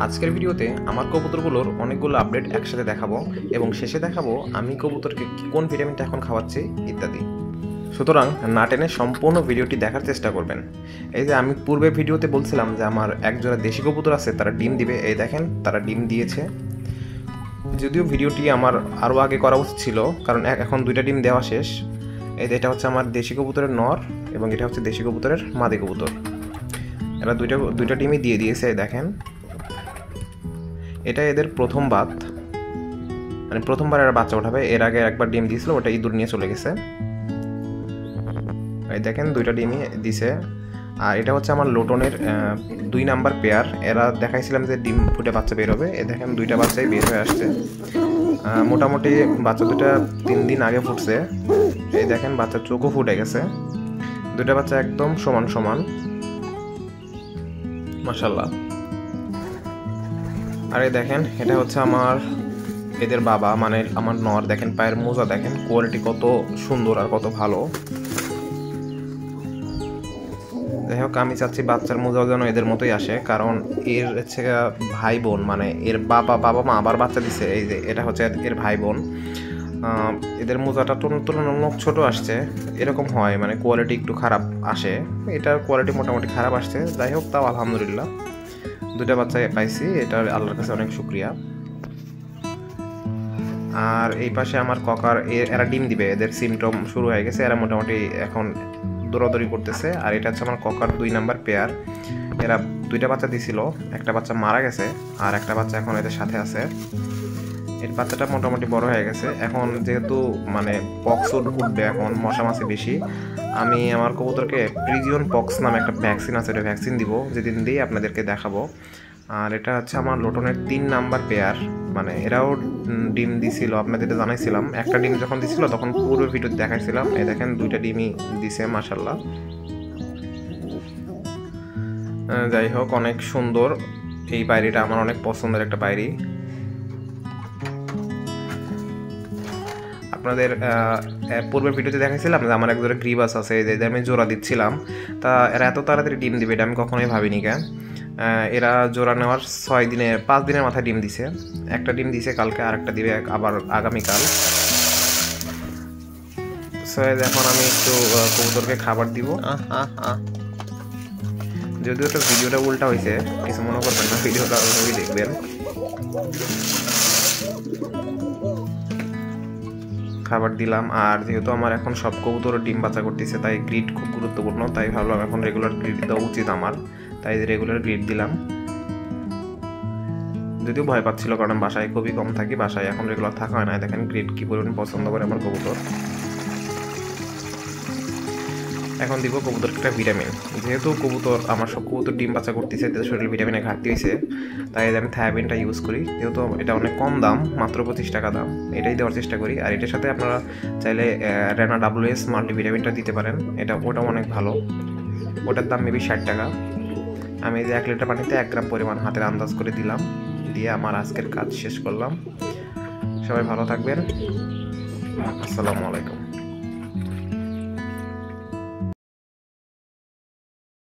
আজকের ভিডিওতে আমার কবুতরগুলোর অনেকগুলো আপডেট একসাথে দেখাবো এবং শেষে দেখাবো আমি কবুতরকে কোন ভিটামিনটা এখন খাওয়াচ্ছি ইত্যাদি। সুতরাং না টেনে সম্পূর্ণ ভিডিওটি দেখার চেষ্টা করবেন। এই যে আমি পূর্বে ভিডিওতে বলছিলাম যে আমার একজোড়া দেশি কবুতর আছে, তারা ডিম দিবে। এই দেখেন তারা ডিম দিয়েছে। যদিও ভিডিওটি আমার আরও আগে করা উচিত ছিল, কারণ এখন দুইটা ডিম দেওয়া শেষ। এটা হচ্ছে আমার দেশি কবুতরের নর এবং এটা হচ্ছে দেশি কবুতরের মাদি কবুতর। এরা দুইটা ডিমই দিয়ে দিয়েছে। দেখেন এটা এদের প্রথম বাত, মানে প্রথমবার এরা বাচ্চা ওঠাবে। এর আগে একবার ডিম দিয়েছিল, ওটা ইঁদুর নিয়ে চলে গেছে। এই দেখেন দুইটা ডিমই দিছে। আর এটা হচ্ছে আমার লোটনের 2 নাম্বার পেয়ার। এরা দেখাইছিলাম যে ডিম ফুটে বাচ্চা বের হবে। এই দেখেন দুইটা বাচ্চাই বের হয়ে আসছে। মোটামুটি বাচ্চা দুটা 3 দিন আগে ফুটছে। এই দেখেন বাচ্চার চোখও ফুটে গেছে। দুইটা বাচ্চা একদম সমান সমান, মাশাআল্লাহ। আর এই দেখেন এটা হচ্ছে আমার এদের বাবা, মানে আমার নর। দেখেন পায়ের মোজা, দেখেন কোয়ালিটি কত সুন্দর আর কত ভালো। যাই হোক, আমি চাচ্ছি বাচ্চার মোজাও যেন এদের মতোই আসে, কারণ এর হচ্ছে ভাই বোন, মানে এর বাবা মা আবার বাচ্চা দিছে। এই যে এটা হচ্ছে এর ভাই বোন। এদের মোজাটা তুলনামূলক ছোট আসছে, এরকম হয়, মানে কোয়ালিটি একটু খারাপ আসে। এটার কোয়ালিটি মোটামুটি খারাপ আসছে। যাই হোক, তাও আলহামদুলিল্লাহ দুটা বাচ্চা পাইছি, এটা আল্লাহর কাছে অনেক শুকরিয়া। আর এই পাশে আমার ককার, এরা ডিম দিবে, এদের সিমটম শুরু হয়ে গেছে। এরা মোটামুটি এখন দৌড়াদৌড়ি করতেছে। আর এটা হচ্ছে আমার ককার 2 নাম্বার পেয়ার। এরা দুইটা বাচ্চা দিছিল, একটা বাচ্চা মারা গেছে আর একটা বাচ্চা এখন এদের সাথে আছে। এর বাচ্চাটা মোটামুটি বড় হয়ে গেছে। এখন যেহেতু মানে পক্স উঠবে, এখন মশা মাছি বেশি, আমি আমার কবুতরকে প্রিজিয়ন পক্স নামে একটা ভ্যাকসিন আছে, ওটা ভ্যাকসিন দিব, যেদিন দিই আপনাদেরকে দেখাবো। আর এটা হচ্ছে আমার লোটনের 3 নাম্বার পেয়ার। মানে এরাও ডিম দিছিল, আপনাদের জানাইছিলাম। একটা ডিম যখন দিছিল তখন পুরো ভিডিওতে দেখাইছিলাম। এই দেখেন দুইটা ডিমই দিছে, মাশাআল্লাহ। যাই হোক, অনেক সুন্দর এই পায়রিটা, আমার অনেক পছন্দের একটা পায়রি। আপনাদের পূর্বের ভিডিওতে দেখাইছিলাম যে আমার একজোড়া গ্রিবাস আছে, যে আমি জোড়া দিচ্ছিলাম। তা এরা এত তাড়াতাড়ি ডিম দিবে এটা আমি কখনোই ভাবিনি। কেন এরা জোড়া নেওয়ার 5 দিনের মাথায় ডিম দিছে। একটা ডিম দিছে কালকে, আর একটা দিবে আবার আগামীকাল। এখন আমি একটু কবুতরকে খাবার দিব। যদিও তো ভিডিওটা উল্টা হয়েছে, কিছু মনে করবেন না, ভিডিওটা ওইভাবেই দেখবেন। খাবার দিলাম। আর যেহেতু আমার এখন সব কবুতর ডিম বাচ্চা করতেছে, তাই গ্রিড খুব গুরুত্বপূর্ণ। তাই ভাবলাম এখন রেগুলার গ্রিড দেওয়া উচিত আমার, তাই রেগুলার গ্রিড দিলাম। যদিও ভয় পাচ্ছিল, কারণ বাসায় খুবই কম থাকি, বাসায় এখন রেগুলার থাকা হয় না। দেখেন গ্রিড কি পরিমাণ পছন্দ করে আমার কবুতর। এখন দিব কবুতরকে একটা ভিটামিন। যেহেতু কবুতর, আমার সব কবুতর ডিম বাচ্চা করতেছে, তাদের শরীরে ভিটামিনের ঘাটতি হয়েছে, তাই আমি থায়াবিনটা ইউজ করি। যেহেতু এটা অনেক কম দাম, মাত্র 25 টাকা দাম, এটাই দেওয়ার চেষ্টা করি। আর এটার সাথে আপনারা চাইলে রেনা WS মাল্টিভিটামিনটা দিতে পারেন, ওটাও অনেক ভালো। ওটার দাম মেবি 60 টাকা। আমি এই যে 1 লিটার পানিতে 1 গ্রাম পরিমাণ হাতের আন্দাজ করে দিলাম, দিয়ে আমার আজকের কাজ শেষ করলাম। সবাই ভালো থাকবেন। আসসালামু আলাইকুম।